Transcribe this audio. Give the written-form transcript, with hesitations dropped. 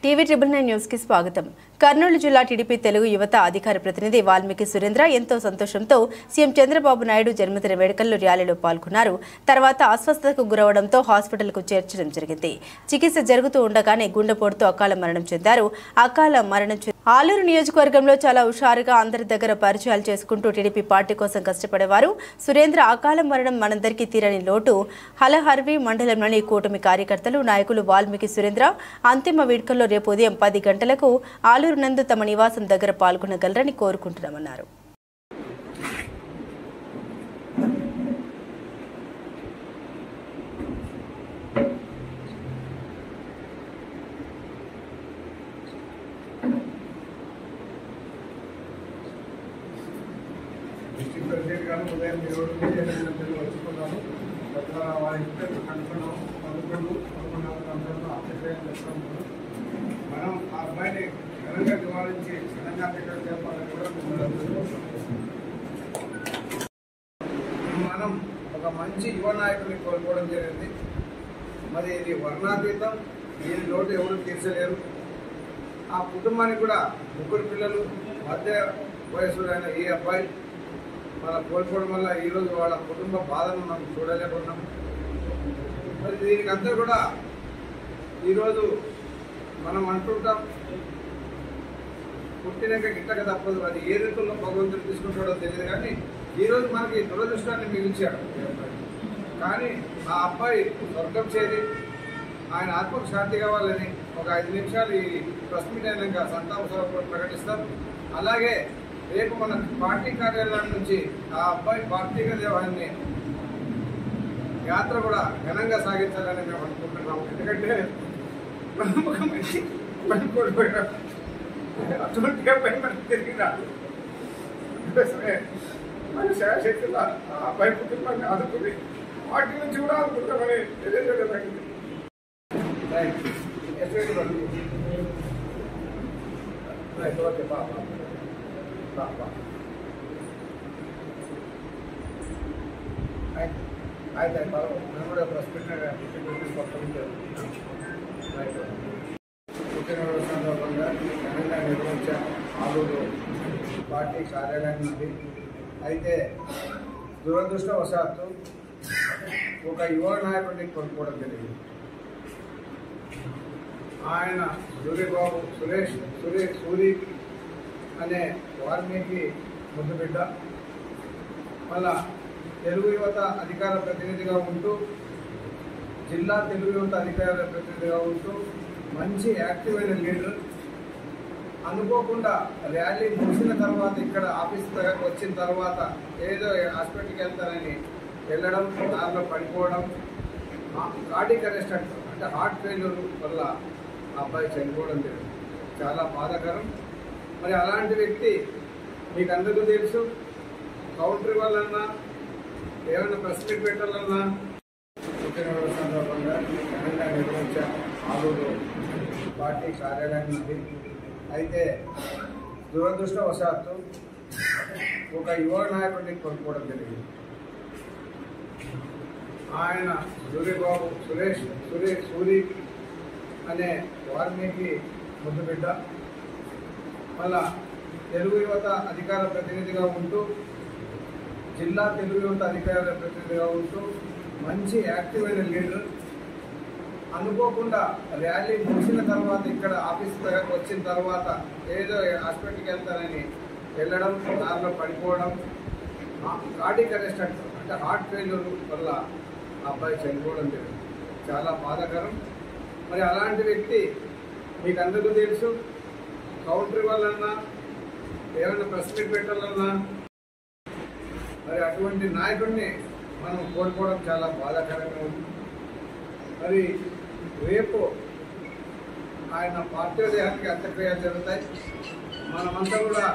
TV ట్రిబుల్9 news కి స్వాగతం. కర్నూలు జిల్లా టీడీపీ తెలుగు యువత అధికార ప్రతినిధి వాల్మీకి సురేంద్ర ఎంతో సంతోషంతో సీఎం చంద్రబాబు నాయుడు జన్మదిన వేడుకల్లో ర్యాలీలో పాల్గొన్నారు. తర్వాత అస్వస్థతకు గురవడంతో హాస్పిటల్కు చేర్చడం జరిగింది. చికిత్స జరుగుతూ ఉండగానే గుండెపోటుతో అకాల మరణం చెందారు. ఆలూరు నియోజకవర్గంలో చాలా హుషారుగా అందరి దగ్గర పరిచయాలు చేసుకుంటూ టీడీపీ పార్టీ కోసం కష్టపడేవారు. సురేంద్ర అకాల మరణం మనందరికీ తీరని లోటు. హలహర్వి మండలంలోని కూటమి కార్యకర్తలు నాయకులు వాల్మీకి సురేంద్ర అంతిమ వేడుకల్లో రేపు ఉదయం 10 గంటలకు ఆలూరు నందు తమ నివాసం దగ్గర పాల్గొనగలరని కోరుకుంటున్నామన్నారు. ఉదయం 7 వచ్చుకున్నాము. వాళ్ళ ఇంట్లో కనుక్కున్నాము. 11 మనం ఆ అబ్బాయిని ఘనంగా నివారించి ఘనంగా టికెట్ చేయాలని కూడా మనం ఒక మంచి యువ నాయకుడిని కోల్పోవడం జరిగింది. మరి ఇది వర్ణాతీతం, దీని లోటు ఎవరు తీర్చలేరు. ఆ కుటుంబానికి కూడా 3 పిల్లలు, మధ్య వయసులైన ఈ అబ్బాయి మన కోల్పోవడం వల్ల ఈరోజు వాళ్ళ కుటుంబ బాధను మనం చూడలేకున్నాం. మరి దీనికి అంతా కూడా ఈరోజు మనం అంటుంటాం, పుట్టినాక గిట్టక తప్పదు. అది ఏ రీతిలో భగవంతుడు తీసుకుంటాడో తెలియదు. కానీ ఈరోజు మనకి దురదృష్టాన్ని మిగిల్చాడు. కానీ ఆ అబ్బాయి స్వర్గం చేరి ఆయన ఆత్మకు శాంతి కావాలని ఒక 5 నిమిషాలు ఈ ప్రెస్ మీట్ అయినాక సంతాప సభ ప్రకటిస్తాం. అలాగే రేపు మన పార్టీ కార్యాలయం నుంచి ఆ అబ్బాయి పార్టీక దేవాన్ని యాత్ర కూడా ఘనంగా సాగించాలని మేము అనుకుంటున్నాము. ఎందుకంటే అటువంటి అబ్బాయి మనకి తిరిగినా మన శాశక్తుల ఆ అబ్బాయి కుటుంబాన్ని ఆదుకుని పార్టీ నుంచి కూడా అనుకుంటామని తెలియజేయడం. ఓకే బాబా అయితే మేము కూడా పుట్టినరోజు సందర్భంగా ఘనంగా నిర్వహించాం ఆలూరు పార్టీ కార్యాలయం నుండి. అయితే దురదృష్టవశాత్తు ఒక యువ నాయకుడిని కోల్పోవడం జరిగింది. ఆయన సూర్యబాబు సూరి అనే వాల్మీకి ముద్దుబిడ్డ. మళ్ళా తెలుగు యువత అధికార ప్రతినిధిగా ఉంటూ, జిల్లా తెలుగు యువత అధికార ప్రతినిధిగా ఉంటూ మంచి యాక్టివ్ అయిన లీడర్. అనుకోకుండా ర్యాలీ ముగిసిన తర్వాత ఇక్కడ ఆఫీస్ వచ్చిన తర్వాత ఏదో హాస్పిటల్కి వెళ్తానని వెళ్ళడం, దారిలో పడిపోవడం, కార్డియాక్ అరెస్ట్ అంటే హార్ట్ ఫెయిల్యూర్ వల్ల ఆ అబ్బాయి చనిపోవడం జరిగింది. చాలా బాధాకరం. మరి అలాంటి వ్యక్తి మీకు అందరికీ తెలుసు. కౌంటర్ ఇవ్వాలన్నా, ఏమైనా ప్రెస్ మీట్ పెట్టాలన్నా పుట్టినరోజు సందర్భంగా ఘనంగా నిర్వహించాం ఆలూరు పార్టీ కార్యాలయం నుండి. అయితే దురదృష్టవశాత్తు ఒక యువ నాయకుడిని కోల్పోవడం జరిగింది. ఆయన సూర్యబాబు సూరి అనే వాల్మీకి ముద్దుబిడ్డ. మళ్ళా తెలుగు యువత అధికార ప్రతినిధిగా ఉంటూ, జిల్లా తెలుగు యువత అధికార ప్రతినిధిగా ఉంటూ మంచి యాక్టివ్ అయిన లీడర్. అనుకోకుండా ర్యాలీ ముగిసిన తర్వాత ఇక్కడ ఆఫీస్ వచ్చిన తర్వాత ఏదో హాస్పిటల్కి వెళ్తానని వెళ్ళడం, దారిలో పడిపోవడం, కార్డియాక్ అరెస్ట్ అంటే హార్ట్ ఫెయిల్యూర్ వల్ల ఆ అబ్బాయి చనిపోవడం జరిగింది. చాలా బాధాకరం. మరి అలాంటి వ్యక్తి మీకు అందరికీ తెలుసు. కౌంటర్ ఇవ్వాలన్నా, ఏమైనా ప్రెస్ మీట్ పెట్టాలన్నా, మరి అటువంటి నాయకుడిని మనం కోల్పోవడం చాలా బాధాకరంగా ఉంది. మరి రేపు ఆయన పార్థివ దేహానికి అంత్యక్రియలు జరుగుతాయి. మనమంతా కూడా